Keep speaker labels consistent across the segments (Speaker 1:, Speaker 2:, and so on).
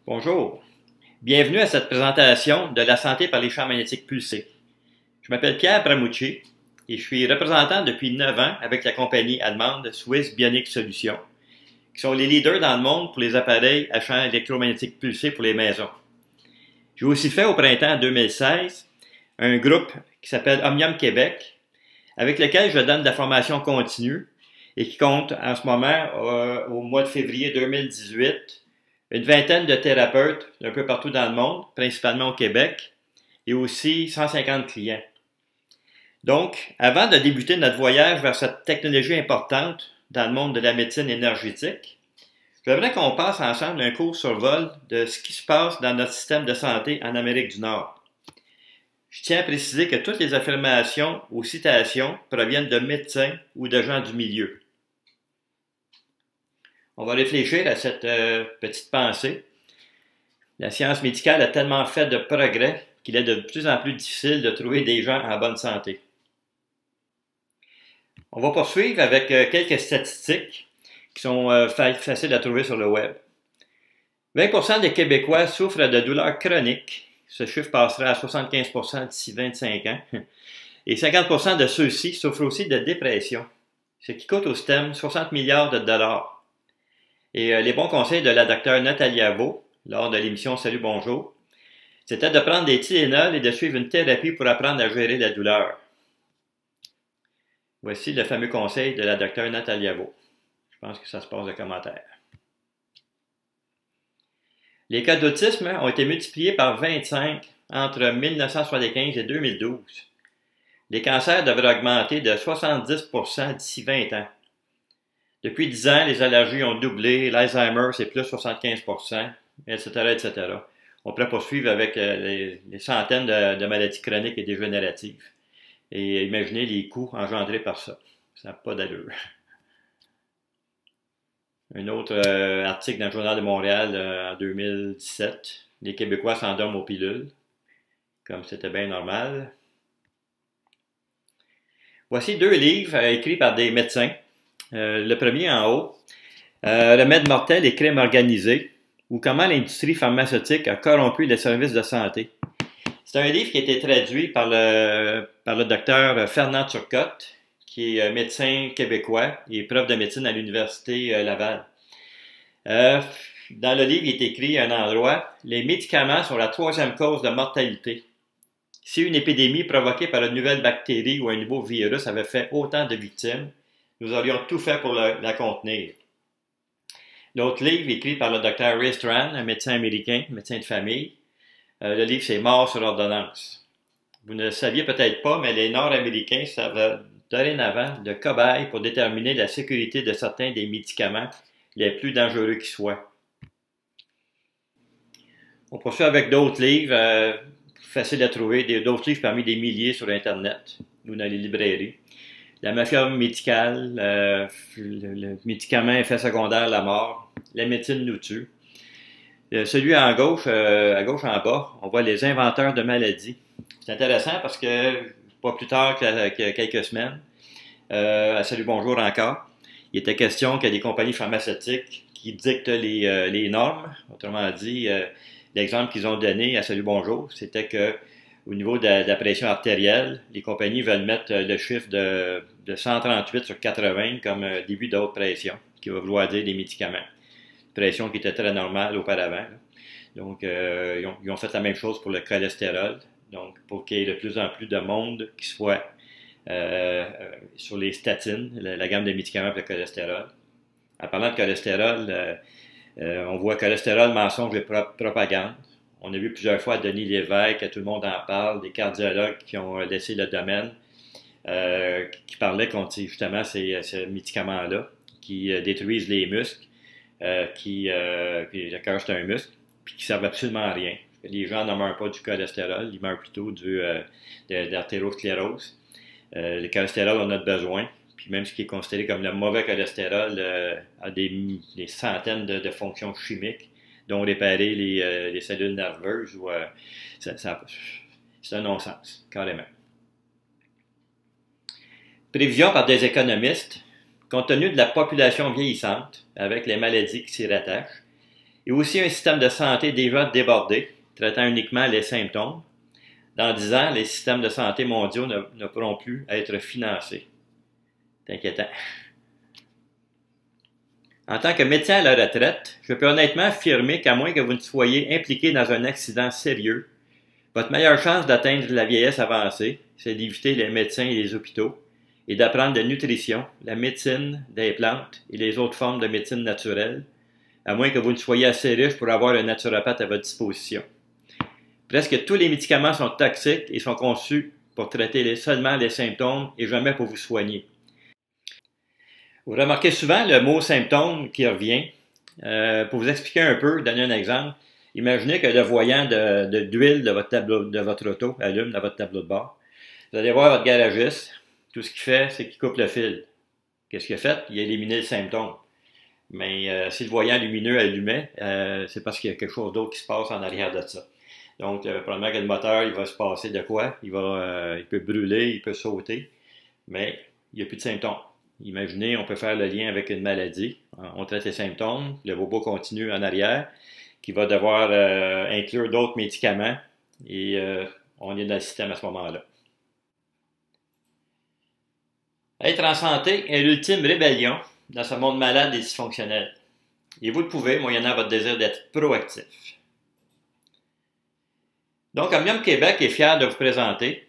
Speaker 1: Bonjour, bienvenue à cette présentation de la santé par les champs magnétiques pulsés. Je m'appelle Pierre Bramucci et je suis représentant depuis 9 ans avec la compagnie allemande Swiss Bionic Solutions, qui sont les leaders dans le monde pour les appareils à champs électromagnétiques pulsés pour les maisons. J'ai aussi fait au printemps 2016 un groupe qui s'appelle Omnium Québec, avec lequel je donne de la formation continue et qui compte en ce moment, au mois de février 2018, une vingtaine de thérapeutes un peu partout dans le monde, principalement au Québec, et aussi 150 clients. Donc, avant de débuter notre voyage vers cette technologie importante dans le monde de la médecine énergétique, j'aimerais qu'on passe ensemble un court survol de ce qui se passe dans notre système de santé en Amérique du Nord. Je tiens à préciser que toutes les affirmations ou citations proviennent de médecins ou de gens du milieu. On va réfléchir à cette petite pensée. La science médicale a tellement fait de progrès qu'il est de plus en plus difficile de trouver des gens en bonne santé. On va poursuivre avec quelques statistiques qui sont faciles à trouver sur le web. 20% des Québécois souffrent de douleurs chroniques. Ce chiffre passera à 75% d'ici 25 ans. Et 50% de ceux-ci souffrent aussi de dépression, ce qui coûte au système 60 milliards de dollars. Et les bons conseils de la docteure Nathalie Avaux, lors de l'émission Salut Bonjour, c'était de prendre des Tylenol et de suivre une thérapie pour apprendre à gérer la douleur. Voici le fameux conseil de la docteure Nathalie Avaux. Je pense que ça se passe de commentaires. Les cas d'autisme ont été multipliés par 25 entre 1975 et 2012. Les cancers devraient augmenter de 70% d'ici 20 ans. Depuis 10 ans, les allergies ont doublé, l'Alzheimer c'est plus 75%, etc., etc. On pourrait poursuivre avec les centaines de maladies chroniques et dégénératives. Et imaginez les coûts engendrés par ça. Ça n'a pas d'allure. Un autre article dans le Journal de Montréal en 2017. Les Québécois s'endorment aux pilules, comme c'était bien normal. Voici 2 livres écrits par des médecins. Le premier en haut, Remèdes mortels et crimes organisés, ou comment l'industrie pharmaceutique a corrompu les services de santé. C'est un livre qui a été traduit par le docteur Fernand Turcotte, qui est médecin québécois et prof de médecine à l'Université Laval. Dans le livre, il est écrit à un endroit, les médicaments sont la 3e cause de mortalité. Si une épidémie provoquée par une nouvelle bactérie ou un nouveau virus avait fait autant de victimes, nous aurions tout fait pour la contenir. L'autre livre, écrit par le docteur Ray Strand, un médecin américain, médecin de famille, le livre c'est Mort sur ordonnance. Vous ne le saviez peut-être pas, mais les Nord-Américains servent dorénavant de cobayes pour déterminer la sécurité de certains des médicaments les plus dangereux qui soient. On poursuit avec d'autres livres, faciles à trouver, d'autres livres parmi des milliers sur Internet ou dans les librairies. La mafia médicale, le médicament effet secondaire, la mort, la médecine nous tue. Celui à gauche en bas, on voit les inventeurs de maladies. C'est intéressant parce que, pas plus tard que quelques semaines, à Salut Bonjour encore, il était question qu'il y a des compagnies pharmaceutiques qui dictent les normes. Autrement dit, l'exemple qu'ils ont donné à Salut Bonjour, c'était que au niveau de la pression artérielle, les compagnies veulent mettre le chiffre de 138 sur 80 comme début de haute pression, qui va vouloir dire des médicaments. Une pression qui était très normale auparavant. Donc, ils ont fait la même chose pour le cholestérol. Donc, pour qu'il y ait de plus en plus de monde qui soit sur les statines, la gamme de médicaments pour le cholestérol. En parlant de cholestérol, on voit cholestérol, mensonge et propagande. On a vu plusieurs fois Denis Lévesque, tout le monde en parle, des cardiologues qui ont laissé le domaine, qui parlaient contre justement ces médicaments-là, qui détruisent les muscles, puis le cœur c'est un muscle, puis qui servent absolument à rien. Les gens ne meurent pas du cholestérol, ils meurent plutôt d'artérosclérose. Le cholestérol, on a besoin, puis même ce qui est considéré comme le mauvais cholestérol a des centaines de fonctions chimiques, dont réparer les cellules nerveuses. C'est un non-sens, carrément. Prévision par des économistes, compte tenu de la population vieillissante, avec les maladies qui s'y rattachent, et aussi un système de santé déjà débordé, traitant uniquement les symptômes. Dans 10 ans, les systèmes de santé mondiaux ne pourront plus être financés. C'est inquiétant. En tant que médecin à la retraite, je peux honnêtement affirmer qu'à moins que vous ne soyez impliqué dans un accident sérieux, votre meilleure chance d'atteindre la vieillesse avancée, c'est d'éviter les médecins et les hôpitaux et d'apprendre la nutrition, la médecine des plantes et les autres formes de médecine naturelle, à moins que vous ne soyez assez riche pour avoir un naturopathe à votre disposition. Presque tous les médicaments sont toxiques et sont conçus pour traiter seulement les symptômes et jamais pour vous soigner. Vous remarquez souvent le mot symptôme qui revient. Pour vous expliquer un peu, donner un exemple, imaginez que le voyant d'huile de votre auto allume dans votre tableau de bord. Vous allez voir votre garagiste, tout ce qu'il fait, c'est qu'il coupe le fil. Qu'est-ce qu'il a fait? Il a éliminé le symptôme. Mais si le voyant lumineux allumait, c'est parce qu'il y a quelque chose d'autre qui se passe en arrière de ça. Donc, probablement que le moteur, il va se passer de quoi? Il peut brûler, il peut sauter, mais il n'y a plus de symptômes. Imaginez, on peut faire le lien avec une maladie. On traite les symptômes, le robot continue en arrière, qui va devoir inclure d'autres médicaments, et on est dans le système à ce moment-là. Être en santé est l'ultime rébellion dans ce monde malade et dysfonctionnel. Et vous le pouvez, moyennant votre désir d'être proactif. Donc, Omnium Québec est fier de vous présenter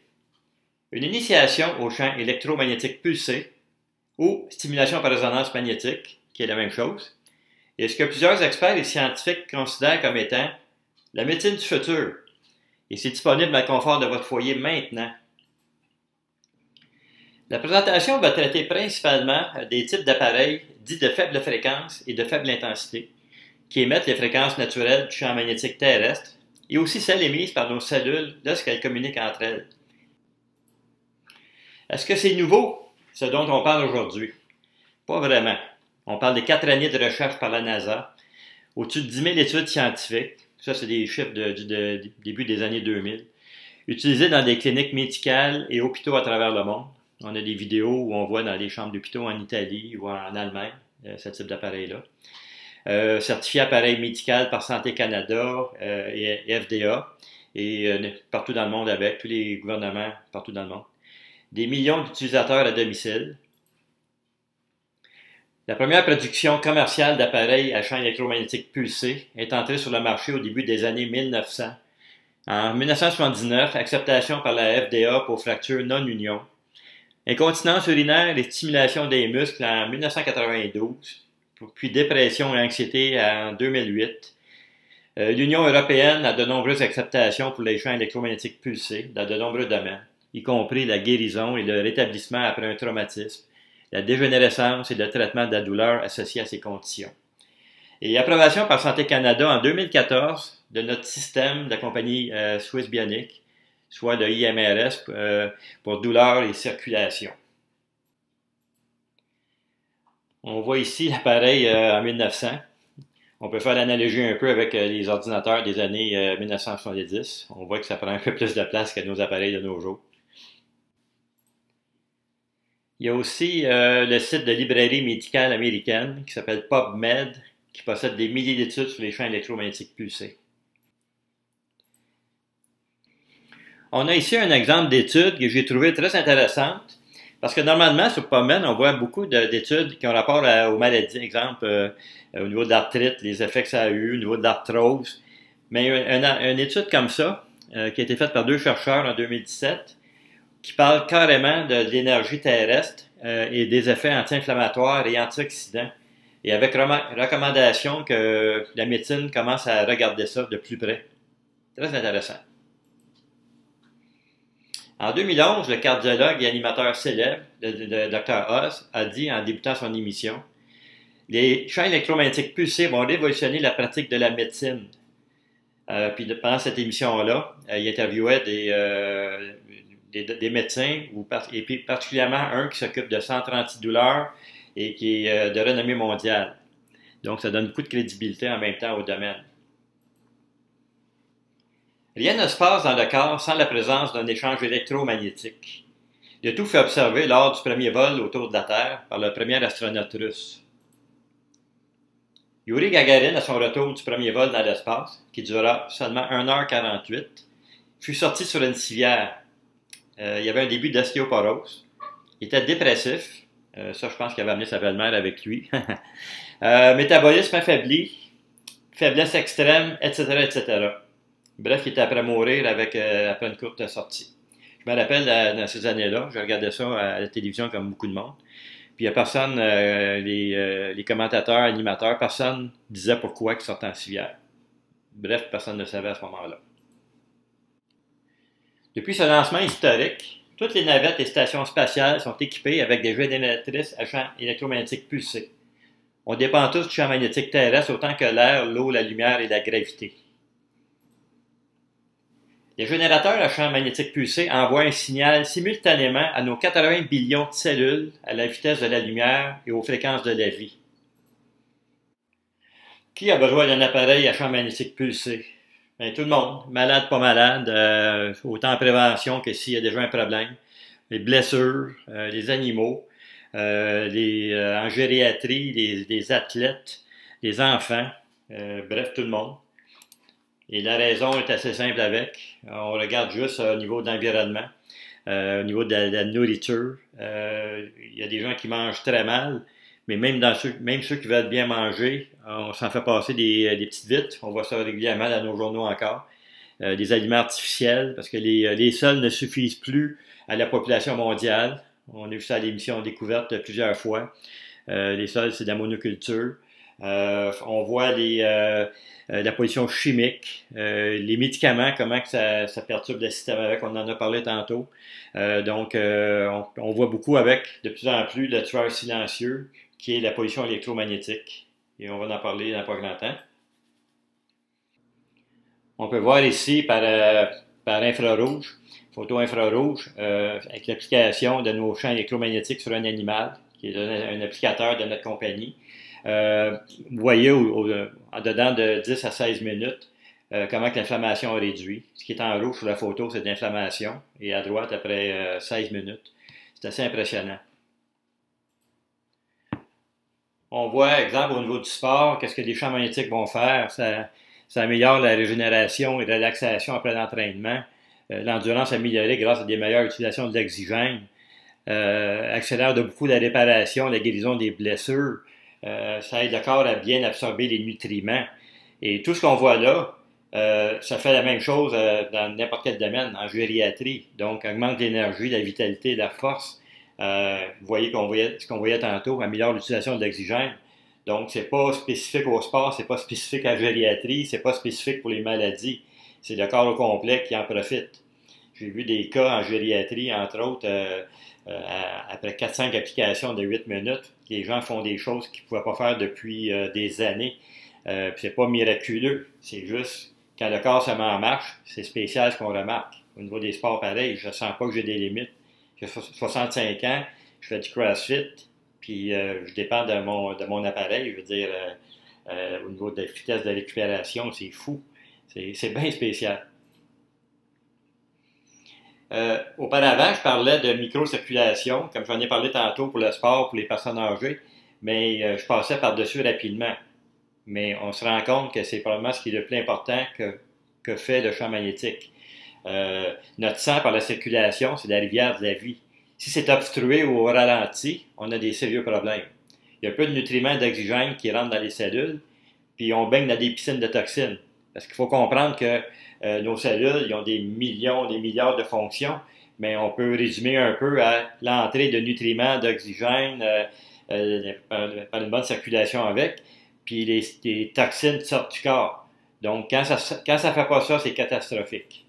Speaker 1: une initiation au champ électromagnétique pulsé ou stimulation par résonance magnétique, qui est la même chose, et ce que plusieurs experts et scientifiques considèrent comme étant la médecine du futur. Et c'est disponible dans le confort de votre foyer maintenant. La présentation va traiter principalement des types d'appareils dits de faible fréquence et de faible intensité, qui émettent les fréquences naturelles du champ magnétique terrestre, et aussi celles émises par nos cellules lorsqu'elles communiquent entre elles. Est-ce que c'est nouveau, ce dont on parle aujourd'hui? Pas vraiment. On parle des 4 années de recherche par la NASA, au-dessus de 10 000 études scientifiques, ça c'est des chiffres du début des années 2000, utilisées dans des cliniques médicales et hôpitaux à travers le monde. On a des vidéos où on voit dans les chambres d'hôpitaux en Italie ou en Allemagne, ce type d'appareil-là. Certifié appareil médical par Santé Canada et FDA, et partout dans le monde avec, tous les gouvernements partout dans le monde. Des millions d'utilisateurs à domicile. La première production commerciale d'appareils à champ électromagnétique pulsé est entrée sur le marché au début des années 1900. En 1979, acceptation par la FDA pour fracture non-union. Incontinence urinaire et stimulation des muscles en 1992, puis dépression et anxiété en 2008. L'Union européenne a de nombreuses acceptations pour les champs électromagnétiques pulsés dans de nombreux domaines, y compris la guérison et le rétablissement après un traumatisme, la dégénérescence et le traitement de la douleur associée à ces conditions. Et approbation par Santé Canada en 2014 de notre système de la compagnie Swiss Bionic, soit le IMRS pour douleur et circulation. On voit ici l'appareil en 1900. On peut faire l'analogie un peu avec les ordinateurs des années 1970. On voit que ça prend un peu plus de place que nos appareils de nos jours. Il y a aussi le site de librairie médicale américaine qui s'appelle PubMed, qui possède des milliers d'études sur les champs électromagnétiques pulsés. On a ici un exemple d'étude que j'ai trouvé très intéressante, parce que normalement, sur PubMed, on voit beaucoup d'études qui ont rapport aux maladies, exemple, au niveau de l'arthrite, les effets que ça a eu, au niveau de l'arthrose. Mais une étude comme ça, qui a été faite par 2 chercheurs en 2017, qui parle carrément de l'énergie terrestre et des effets anti-inflammatoires et antioxydants, et avec recommandation que la médecine commence à regarder ça de plus près. Très intéressant. En 2011, le cardiologue et animateur célèbre, le Dr. Oz, a dit en débutant son émission, « Les champs électromagnétiques pulsés vont révolutionner la pratique de la médecine. » Puis pendant cette émission-là, il interviewait des médecins, et puis particulièrement un qui s'occupe de centres antidouleurs et qui est de renommée mondiale. Donc, ça donne beaucoup de crédibilité en même temps au domaine. Rien ne se passe dans le corps sans la présence d'un échange électromagnétique. Le tout fait observer lors du premier vol autour de la Terre par le premier astronaute russe. Yuri Gagarin, à son retour du premier vol dans l'espace, qui dura seulement 1h48, fut sorti sur une civière. Il y avait un début d'ostéoporose. Il était dépressif. Ça, je pense qu'il avait amené sa belle-mère avec lui. Métabolisme affaibli, faiblesse extrême, etc., etc. Bref, il était après mourir après une courte sortie. Je me rappelle, dans ces années-là, je regardais ça à la télévision comme beaucoup de monde. Puis il n'y a personne, les commentateurs, animateurs, personne disait pourquoi il sortait en civière. Bref, personne ne savait à ce moment-là. Depuis ce lancement historique, toutes les navettes et stations spatiales sont équipées avec des génératrices à champ électromagnétique pulsé. On dépend tous du champ magnétique terrestre autant que l'air, l'eau, la lumière et la gravité. Les générateurs à champ magnétique pulsé envoient un signal simultanément à nos 80 billions de cellules à la vitesse de la lumière et aux fréquences de la vie. Qui a besoin d'un appareil à champ magnétique pulsé? Bien, tout le monde, malade, pas malade, autant en prévention que s'il y a déjà un problème. Les blessures, les animaux, en gériatrie, les athlètes, les enfants, bref, tout le monde. Et la raison est assez simple avec. On regarde juste au niveau de l'environnement, au niveau de la nourriture. Il y a des gens qui mangent très mal, mais même ceux qui veulent bien manger, on s'en fait passer des petites vites. On voit ça régulièrement dans nos journaux encore. Des aliments artificiels, parce que les sols ne suffisent plus à la population mondiale. On a vu ça à l'émission Découverte plusieurs fois. Les sols, c'est de la monoculture. On voit la pollution chimique, les médicaments, comment que ça perturbe le système avec, on en a parlé tantôt. On voit beaucoup avec, de plus en plus, le tueur silencieux, qui est la pollution électromagnétique. Et on va en parler dans pas grand temps. On peut voir ici par infrarouge, photo infrarouge, avec l'application de nos champs électromagnétiques sur un animal, qui est un applicateur de notre compagnie. Vous voyez en dedans de 10 à 16 minutes comment que l'inflammation est réduite. Ce qui est en rouge sur la photo, c'est de l'inflammation, et à droite, après 16 minutes. C'est assez impressionnant. On voit, exemple, au niveau du sport, qu'est-ce que les champs magnétiques vont faire? Ça améliore la régénération et la relaxation après l'entraînement. L'endurance améliorée grâce à des meilleures utilisations de l'oxygène. Accélère de beaucoup la réparation, la guérison des blessures. Ça aide le corps à bien absorber les nutriments. Et tout ce qu'on voit là, ça fait la même chose dans n'importe quel domaine, en gériatrie. Donc, augmente l'énergie, la vitalité, la force. Vous voyez ce qu'on voyait tantôt, améliore l'utilisation de l'oxygène. Donc, c'est pas spécifique au sport, c'est pas spécifique à la gériatrie, c'est pas spécifique pour les maladies. C'est le corps au complet qui en profite. J'ai vu des cas en gériatrie, entre autres, après 4-5 applications de 8 minutes, les gens font des choses qu'ils ne pouvaient pas faire depuis des années. C'est pas miraculeux, c'est juste quand le corps se met en marche, c'est spécial ce qu'on remarque. Au niveau des sports pareils, je ne sens pas que j'ai des limites. J'ai 65 ans, je fais du CrossFit, puis je dépends de mon appareil. Je veux dire, au niveau de la vitesse de récupération, c'est fou. C'est bien spécial. Auparavant, je parlais de microcirculation, comme j'en ai parlé tantôt pour le sport, pour les personnes âgées, mais je passais par-dessus rapidement. Mais on se rend compte que c'est probablement ce qui est le plus important que fait le champ magnétique. Notre sang par la circulation, c'est la rivière de la vie. Si c'est obstrué ou au ralenti, on a des sérieux problèmes. Il y a peu de nutriments d'oxygène qui rentrent dans les cellules, puis on baigne dans des piscines de toxines. Parce qu'il faut comprendre que nos cellules, ils ont des millions, des milliards de fonctions, mais on peut résumer un peu à l'entrée de nutriments, d'oxygène, par une bonne circulation avec, puis les toxines sortent du corps. Donc, quand ça fait pas ça, c'est catastrophique.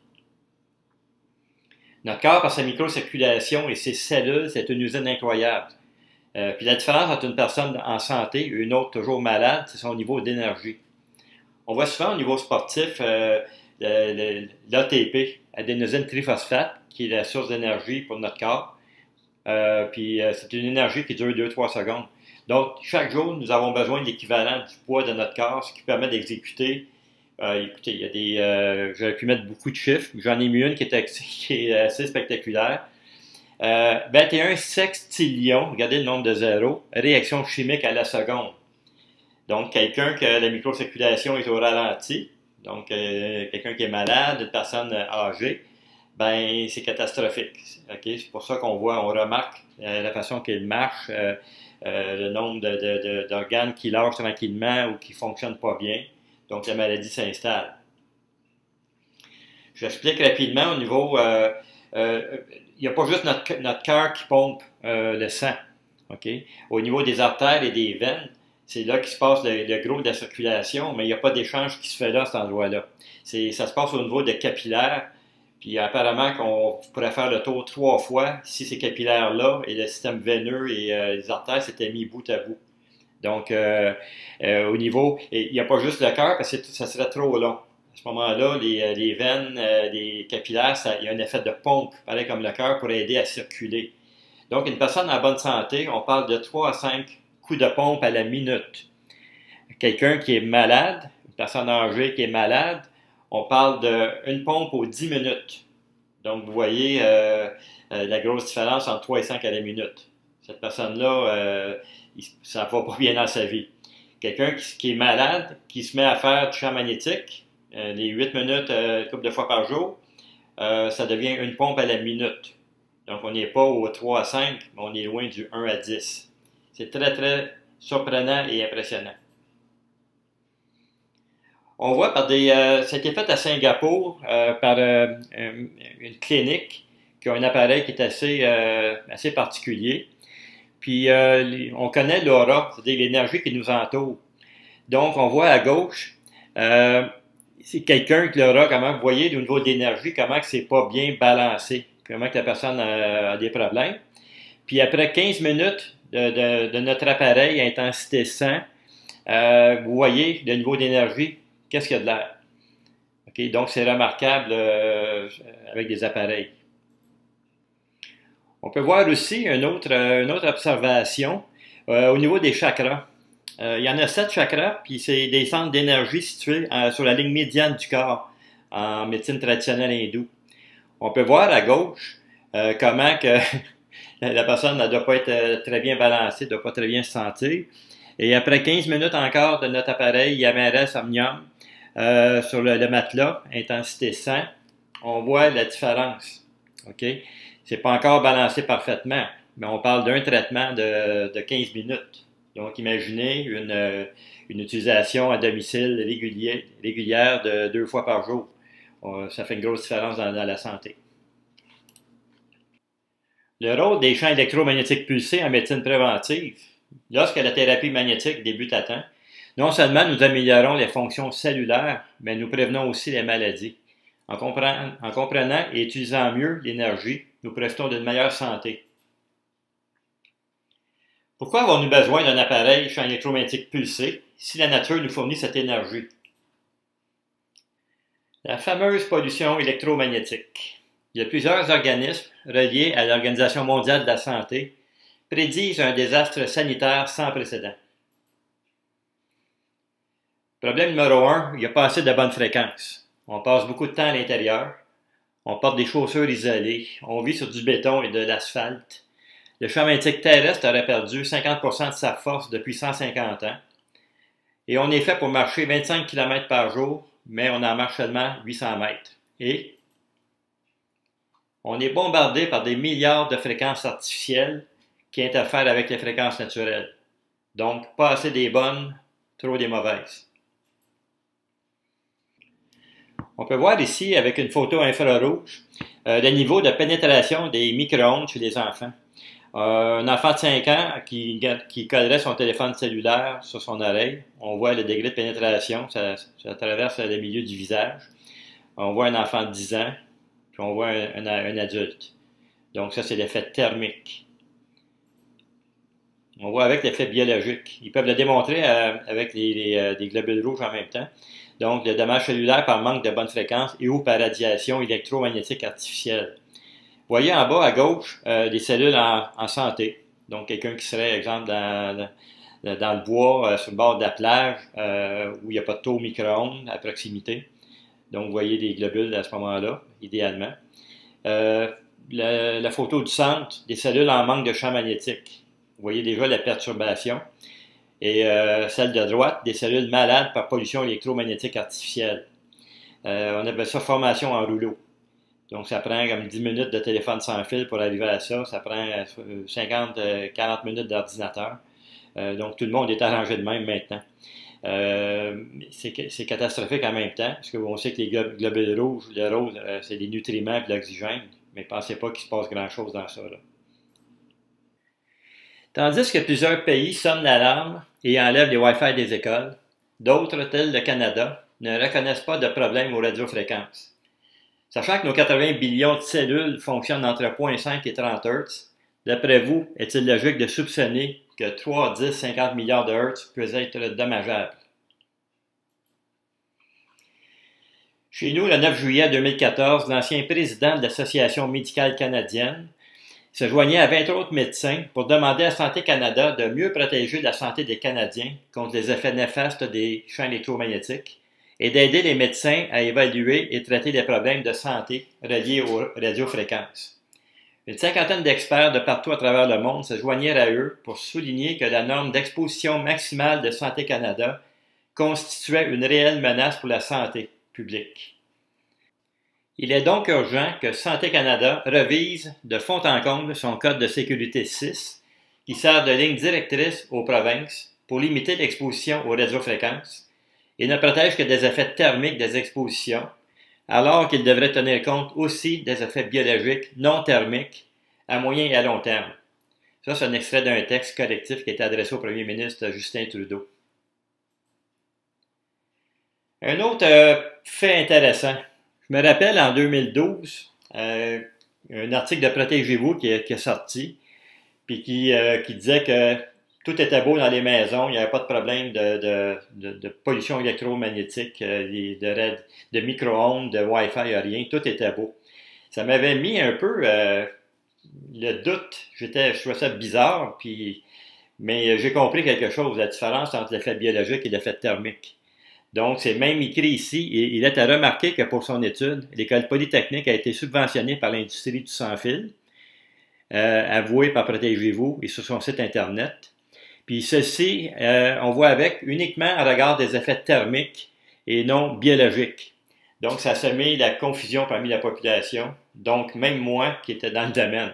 Speaker 1: Notre corps, par sa microcirculation et ses cellules, c'est une usine incroyable. Puis la différence entre une personne en santé et une autre toujours malade, c'est son niveau d'énergie. On voit souvent au niveau sportif l'ATP, adénosine triphosphate, qui est la source d'énergie pour notre corps. C'est une énergie qui dure 2-3 secondes. Donc, chaque jour, nous avons besoin de l'équivalent du poids de notre corps, ce qui permet d'exécuter. Écoutez, il y a j'aurais pu mettre beaucoup de chiffres. J'en ai mis une qui est assez spectaculaire. 21 sextillions, regardez le nombre de zéros, réactions chimiques à la seconde. Donc, quelqu'un que la microcirculation est au ralenti, donc quelqu'un qui est malade, une personne âgée, ben c'est catastrophique. Okay? C'est pour ça qu'on voit, on remarque la façon qu'il marche, le nombre d'organes qui lâchent tranquillement ou qui ne fonctionnent pas bien. Donc, la maladie s'installe. J'explique rapidement au niveau... il n'y a pas juste notre cœur qui pompe le sang. Okay? Au niveau des artères et des veines, c'est là qu'il se passe le gros de la circulation, mais il n'y a pas d'échange qui se fait là, à cet endroit-là. Ça se passe au niveau des capillaires, puis apparemment qu'on pourrait faire le tour 3 fois si ces capillaires-là et le système veineux et les artères s'étaient mis bout à bout. Donc, au niveau, il n'y a pas juste le cœur, parce que ça serait trop long. À ce moment-là, les veines, les capillaires, il y a un effet de pompe, pareil comme le cœur, pour aider à circuler. Donc, une personne en bonne santé, on parle de 3 à 5 coups de pompe à la minute. Quelqu'un qui est malade, une personne âgée qui est malade, on parle d'une pompe aux 10 minutes. Donc, vous voyez la grosse différence entre 3 et 5 à la minute. Cette personne-là, ça ne va pas bien dans sa vie. Quelqu'un qui est malade, qui se met à faire du champ magnétique, les 8 minutes, une couple de fois par jour, ça devient une pompe à la minute. Donc, on n'est pas au 3 à 5, mais on est loin du 1 à 10. C'est très, très surprenant et impressionnant. On voit ça a été fait à Singapour par une clinique qui a un appareil qui est assez particulier. Puis, on connaît l'aura, c'est-à-dire l'énergie qui nous entoure. Donc, on voit à gauche, c'est quelqu'un qui l'aura, comment vous voyez au niveau de l'énergie, comment que c'est pas bien balancé, comment que la personne a des problèmes. Puis, après 15 minutes de notre appareil à intensité 100, vous voyez le niveau d'énergie, qu'est-ce qu'il y a de l'air. Okay? Donc, c'est remarquable avec des appareils. On peut voir aussi une autre observation au niveau des chakras. Il y en a 7 chakras, puis c'est des centres d'énergie situés sur la ligne médiane du corps en médecine traditionnelle hindoue. On peut voir à gauche comment que la personne ne doit pas être très bien balancée, ne doit pas très bien se sentir. Et après 15 minutes encore de notre appareil IMRS Omnium sur le matelas, intensité 100, on voit la différence. Okay? C'est pas encore balancé parfaitement, mais on parle d'un traitement de 15 minutes. Donc, imaginez une utilisation à domicile régulière de 2 fois par jour. Ça fait une grosse différence dans la santé. Le rôle des champs électromagnétiques pulsés en médecine préventive. Lorsque la thérapie magnétique débute à temps, non seulement nous améliorons les fonctions cellulaires, mais nous prévenons aussi les maladies. En comprenant et utilisant mieux l'énergie, nous profitons d'une meilleure santé. Pourquoi avons-nous besoin d'un appareil champ électromagnétique pulsé si la nature nous fournit cette énergie? La fameuse pollution électromagnétique. Il y a plusieurs organismes reliés à l'Organisation mondiale de la santé prédisent un désastre sanitaire sans précédent. Problème numéro 1, il n'y a pas assez de bonnes fréquences. On passe beaucoup de temps à l'intérieur. On porte des chaussures isolées. On vit sur du béton et de l'asphalte. Le champ magnétique terrestre aurait perdu 50% de sa force depuis 150 ans. Et on est fait pour marcher 25 km par jour, mais on en marche seulement 800 mètres. Et on est bombardé par des milliards de fréquences artificielles qui interfèrent avec les fréquences naturelles. Donc, pas assez des bonnes, trop des mauvaises. On peut voir ici, avec une photo infrarouge, le niveau de pénétration des micro-ondes chez les enfants. Un enfant de 5 ans qui collerait son téléphone cellulaire sur son oreille, on voit le degré de pénétration, ça traverse le milieu du visage. On voit un enfant de 10 ans, puis on voit un adulte. Donc ça, c'est l'effet thermique. On voit avec l'effet biologique. Ils peuvent le démontrer avec des globules rouges en même temps. Donc, le dommage cellulaire par manque de bonne fréquence et ou par radiation électromagnétique artificielle. Vous voyez en bas à gauche des cellules en santé. Donc, quelqu'un qui serait, exemple, dans le bois, sur le bord de la plage, où il n'y a pas de taux micro-ondes à proximité. Donc, vous voyez des globules à ce moment-là, idéalement. La photo du centre, des cellules en manque de champ magnétique. Vous voyez déjà la perturbation. et celle de droite, des cellules malades par pollution électromagnétique artificielle. On appelle ça formation en rouleau. Donc, ça prend comme 10 minutes de téléphone sans fil pour arriver à ça. Ça prend 40 minutes d'ordinateur. Donc, tout le monde est arrangé de même maintenant. C'est catastrophique en même temps, parce qu'on sait que les globules rouges, le rose, c'est des nutriments et de l'oxygène, mais pensez pas qu'il se passe grand-chose dans ça, là. Tandis que plusieurs pays sonnent l'alarme et enlèvent les Wi-Fi des écoles, d'autres, tels le Canada, ne reconnaissent pas de problème aux radiofréquences. Sachant que nos 80 billions de cellules fonctionnent entre 0,5 et 30 Hz, d'après vous, est-il logique de soupçonner que 3, 10, 50 milliards de Hertz peuvent être dommageables? Chez nous, le 9 juillet 2014, l'ancien président de l'Association médicale canadienne se joignait à 20 autres médecins pour demander à Santé Canada de mieux protéger la santé des Canadiens contre les effets néfastes des champs électromagnétiques et d'aider les médecins à évaluer et traiter des problèmes de santé reliés aux radiofréquences. Une cinquantaine d'experts de partout à travers le monde se joignirent à eux pour souligner que la norme d'exposition maximale de Santé Canada constituait une réelle menace pour la santé publique. Il est donc urgent que Santé Canada revise de fond en comble son code de sécurité 6, qui sert de ligne directrice aux provinces pour limiter l'exposition aux radiofréquences et ne protège que des effets thermiques des expositions, alors qu'il devrait tenir compte aussi des effets biologiques non thermiques à moyen et à long terme. Ça, c'est un extrait d'un texte collectif qui a été adressé au premier ministre Justin Trudeau. Un autre fait intéressant. Je me rappelle en 2012, un article de Protégez-vous qui est sorti, puis qui disait que tout était beau dans les maisons, il n'y avait pas de problème de pollution électromagnétique, de micro-ondes, de Wi-Fi, rien, tout était beau. Ça m'avait mis un peu le doute, je trouvais ça bizarre, mais j'ai compris quelque chose, la différence entre l'effet biologique et l'effet thermique. Donc, c'est même écrit ici, et il est à remarquer que pour son étude, l'École polytechnique a été subventionnée par l'industrie du sans-fil, avouée par Protégez-vous et sur son site Internet. Puis ceci, on voit avec uniquement en regard des effets thermiques et non biologiques. Donc, ça a semé la confusion parmi la population, donc même moi qui étais dans le domaine.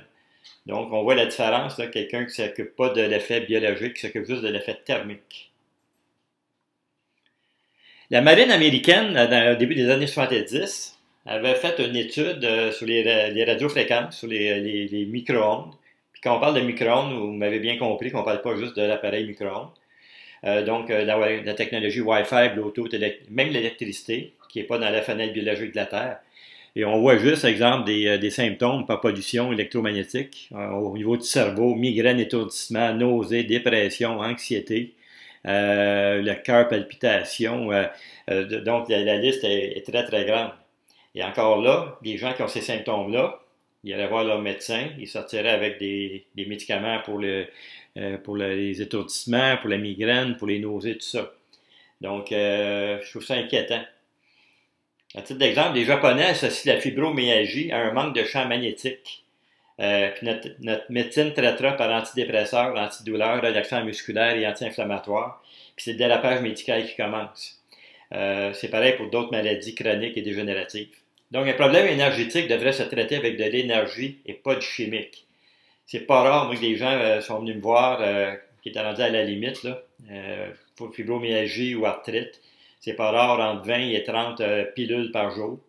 Speaker 1: Donc, on voit la différence, là, quelqu'un qui ne s'occupe pas de l'effet biologique, qui s'occupe juste de l'effet thermique. La marine américaine, au début des années 70, avait fait une étude sur les radiofréquences, sur les micro-ondes. Puis quand on parle de micro-ondes, vous m'avez bien compris qu'on ne parle pas juste de l'appareil micro-ondes. Donc, la technologie Wi-Fi, Bluetooth, même l'électricité, qui n'est pas dans la fenêtre biologique de la Terre. Et on voit juste, exemple, des symptômes par pollution électromagnétique au niveau du cerveau, migraine, étourdissement, nausée, dépression, anxiété. Le cœur, palpitation, donc la liste est très très grande. Et encore là, les gens qui ont ces symptômes-là, ils allaient voir leur médecin, ils sortiraient avec des médicaments pour les étourdissements, pour la migraine, pour les nausées, tout ça. Donc, je trouve ça inquiétant. À titre d'exemple, les Japonais associent la fibromyalgie à un manque de champ magnétique. Puis notre médecine traitera par antidépresseurs, antidouleurs, relaxants musculaires et anti-inflammatoires. Puis c'est le dérapage médical qui commence. C'est pareil pour d'autres maladies chroniques et dégénératives. Donc, un problème énergétique devrait se traiter avec de l'énergie et pas du chimique. C'est pas rare, moi, que des gens sont venus me voir qui étaient rendus à la limite, là, pour fibromyalgie ou arthrite. C'est pas rare, entre 20 et 30 pilules par jour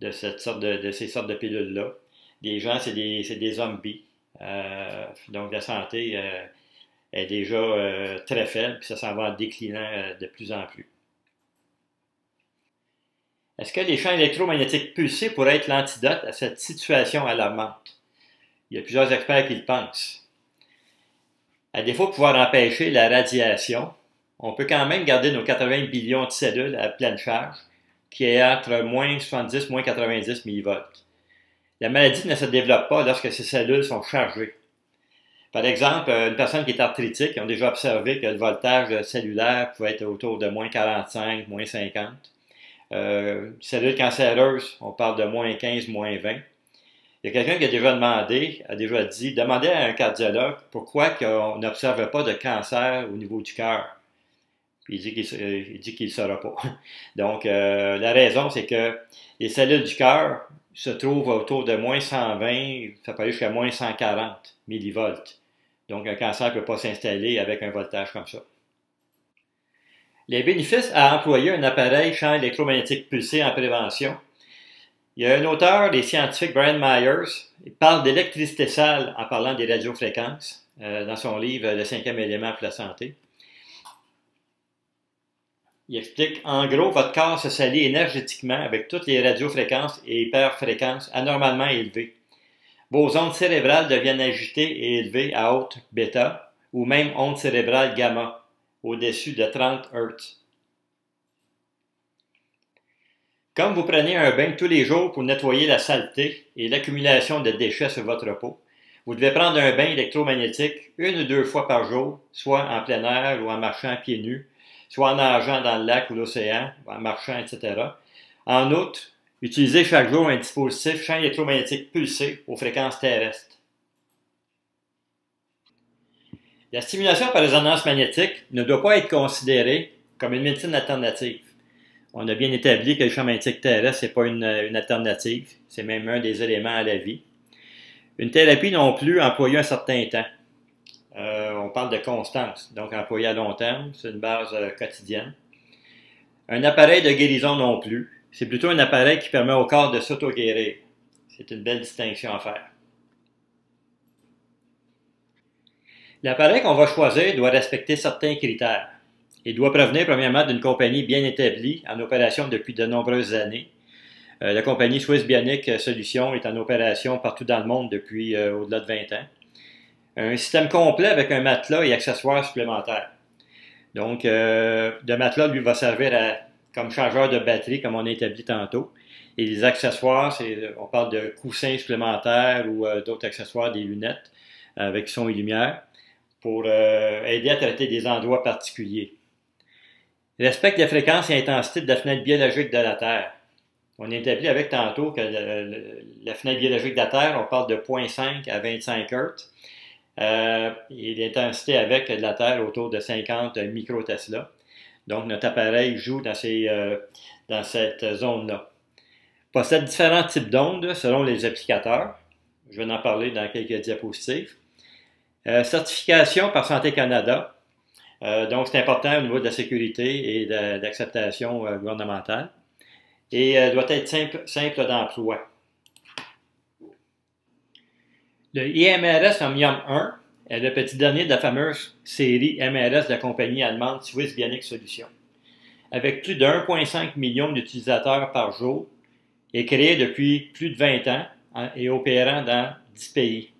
Speaker 1: de ces sortes de pilules-là. Les gens, c'est des zombies. Donc, la santé est déjà très faible, puis ça s'en va en déclinant de plus en plus. Est-ce que les champs électromagnétiques pulsés pourraient être l'antidote à cette situation alarmante? Il y a plusieurs experts qui le pensent. À défaut de pouvoir empêcher la radiation, on peut quand même garder nos 80 billions de cellules à pleine charge, qui est entre moins 70 moins 90 millivolts. La maladie ne se développe pas lorsque ces cellules sont chargées. Par exemple, une personne qui est arthritique, ils ont déjà observé que le voltage cellulaire pouvait être autour de moins 45, moins 50. Cellules cancéreuses, on parle de moins 15, moins 20. Il y a quelqu'un qui a déjà dit, demandez à un cardiologue pourquoi on n'observe pas de cancer au niveau du cœur. puis il dit qu'il ne saura pas. Donc, la raison, c'est que les cellules du cœur se trouvent autour de moins 120, ça peut aller jusqu'à moins 140 millivolts. Donc, un cancer ne peut pas s'installer avec un voltage comme ça. Les bénéfices à employer un appareil champ électromagnétique pulsé en prévention. Il y a un auteur, les scientifiques Brian Myers, il parle d'électricité sale en parlant des radiofréquences dans son livre Le cinquième élément pour la santé. Il explique, en gros, votre corps se salit énergétiquement avec toutes les radiofréquences et hyperfréquences anormalement élevées. Vos ondes cérébrales deviennent agitées et élevées à haute bêta ou même ondes cérébrales gamma, au-dessus de 30 Hz. Comme vous prenez un bain tous les jours pour nettoyer la saleté et l'accumulation de déchets sur votre peau, vous devez prendre un bain électromagnétique 1 ou 2 fois par jour, soit en plein air ou en marchant pieds nus, soit en nageant dans le lac ou l'océan, en marchant, etc. En outre, utilisez chaque jour un dispositif champ électromagnétique pulsé aux fréquences terrestres. La stimulation par résonance magnétique ne doit pas être considérée comme une médecine alternative. On a bien établi que le champ magnétique terrestre, ce n'est pas une alternative, c'est même un des éléments à la vie. Une thérapie non plus employée un certain temps. On parle de constance, donc employée à long terme, c'est une base quotidienne. Un appareil de guérison non plus, c'est plutôt un appareil qui permet au corps de s'auto-guérir. C'est une belle distinction à faire. L'appareil qu'on va choisir doit respecter certains critères. Il doit provenir premièrement d'une compagnie bien établie, en opération depuis de nombreuses années. La compagnie Swiss Bionic Solutions est en opération partout dans le monde depuis au-delà de 20 ans. Un système complet avec un matelas et accessoires supplémentaires. Donc, le matelas, lui, va servir comme chargeur de batterie, comme on a établi tantôt. Et les accessoires, on parle de coussins supplémentaires ou d'autres accessoires, des lunettes avec son et lumière, pour aider à traiter des endroits particuliers. Respecte les fréquences et intensité de la fenêtre biologique de la Terre. On a établi avec tantôt que la fenêtre biologique de la Terre, on parle de 0,5 à 25 Hz. Et l'intensité avec de la Terre autour de 50 microtesla. Donc, notre appareil joue dans cette zone-là. Possède différents types d'ondes selon les applicateurs. Je vais en parler dans quelques diapositives. Certification par Santé Canada. Donc, c'est important au niveau de la sécurité et de l'acceptation gouvernementale. Et doit être simple d'emploi. Le IMRS Omnium 1 est le petit dernier de la fameuse série MRS de la compagnie allemande Swiss Bionic Solutions. Avec plus de 1,5 million d'utilisateurs par jour et créé depuis plus de 20 ans et opérant dans 10 pays.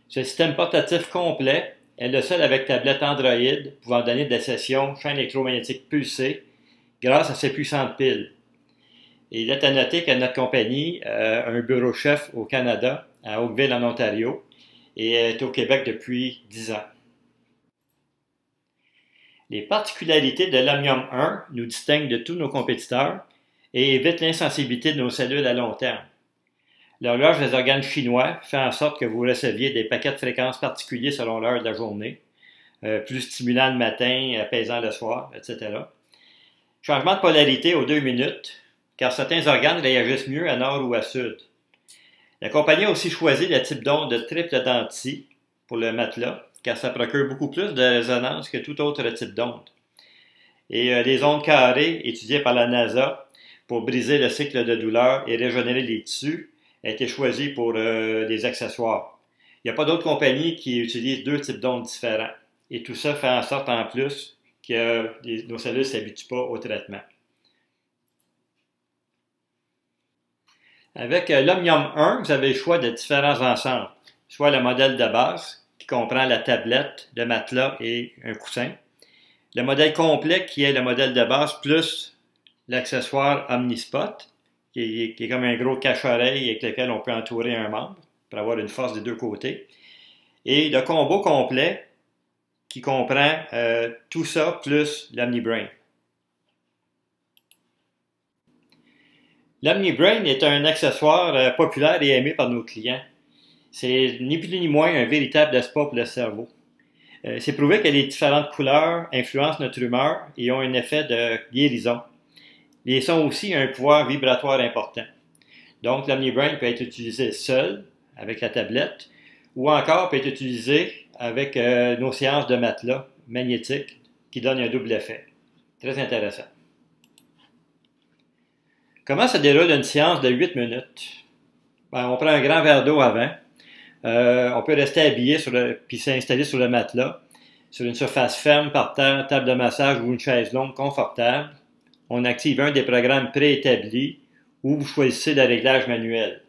Speaker 1: Ce système portatif complet est le seul avec tablette Android pouvant donner des sessions champ électromagnétique pulsé grâce à ses puissantes piles. Et il est à noter que notre compagnie a un bureau chef au Canada, à Oakville, en Ontario, et est au Québec depuis 10 ans. Les particularités de l'Omnium 1 nous distinguent de tous nos compétiteurs et évitent l'insensibilité de nos cellules à long terme. L'horloge des organes chinois fait en sorte que vous receviez des paquets de fréquences particuliers selon l'heure de la journée, plus stimulant le matin, apaisant le soir, etc. Changement de polarité aux 2 minutes, car certains organes réagissent mieux à nord ou à sud. La compagnie a aussi choisi le type d'onde de triple denti pour le matelas, car ça procure beaucoup plus de résonance que tout autre type d'onde. Et les ondes carrées étudiées par la NASA pour briser le cycle de douleur et régénérer les tissus a été choisies pour les accessoires. Il n'y a pas d'autres compagnies qui utilisent 2 types d'ondes différents. Et tout ça fait en sorte en plus que nos cellules ne s'habituent pas au traitement. Avec l'Omnium 1, vous avez le choix de différents ensembles, soit le modèle de base, qui comprend la tablette, le matelas et un coussin. Le modèle complet, qui est le modèle de base, plus l'accessoire Omnispot, qui est comme un gros cache-oreille avec lequel on peut entourer un membre, pour avoir une force des 2 côtés. Et le combo complet, qui comprend tout ça, plus l'OmniBrain. L'OmniBrain est un accessoire populaire et aimé par nos clients. C'est ni plus ni moins un véritable spa pour le cerveau. C'est prouvé que les différentes couleurs influencent notre humeur et ont un effet de guérison. Les sons aussi ont un pouvoir vibratoire important. Donc, l'OmniBrain peut être utilisé seul, avec la tablette, ou encore peut être utilisé avec nos séances de matelas magnétiques qui donnent un double effet. Très intéressant. Comment se déroule une séance de 8 minutes? Ben, on prend un grand verre d'eau avant. On peut rester habillé puis s'installer sur le matelas, sur une surface ferme, par terre, table de massage ou une chaise longue confortable. On active un des programmes préétablis ou vous choisissez le réglage manuel.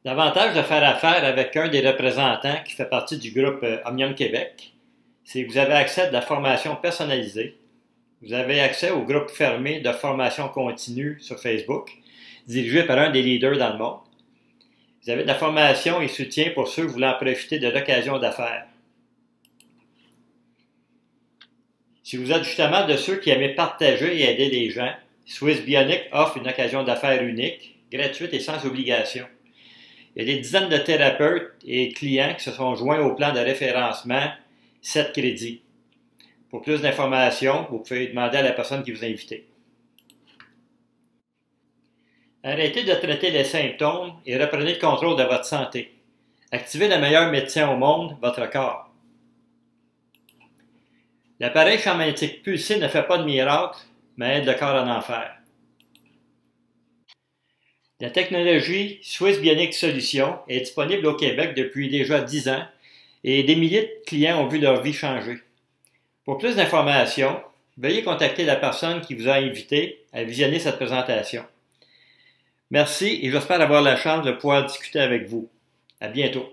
Speaker 1: L'avantage de faire affaire avec un des représentants qui fait partie du groupe Omnium Québec, c'est que vous avez accès à de la formation personnalisée. Vous avez accès au groupe fermé de formation continue sur Facebook, dirigé par un des leaders dans le monde. Vous avez de la formation et soutien pour ceux voulant profiter de l'occasion d'affaires. Si vous êtes justement de ceux qui aiment partager et aider les gens, Swiss Bionic offre une occasion d'affaires unique, gratuite et sans obligation. Il y a des dizaines de thérapeutes et clients qui se sont joints au plan de référencement 7 crédits. Pour plus d'informations, vous pouvez demander à la personne qui vous a invité. Arrêtez de traiter les symptômes et reprenez le contrôle de votre santé. Activez le meilleur médecin au monde, votre corps. L'appareil champ magnétique pulsé ne fait pas de miracle, mais aide le corps à en faire. La technologie Swiss Bionic Solutions est disponible au Québec depuis déjà 10 ans et des milliers de clients ont vu leur vie changer. Pour plus d'informations, veuillez contacter la personne qui vous a invité à visionner cette présentation. Merci et j'espère avoir la chance de pouvoir discuter avec vous. À bientôt.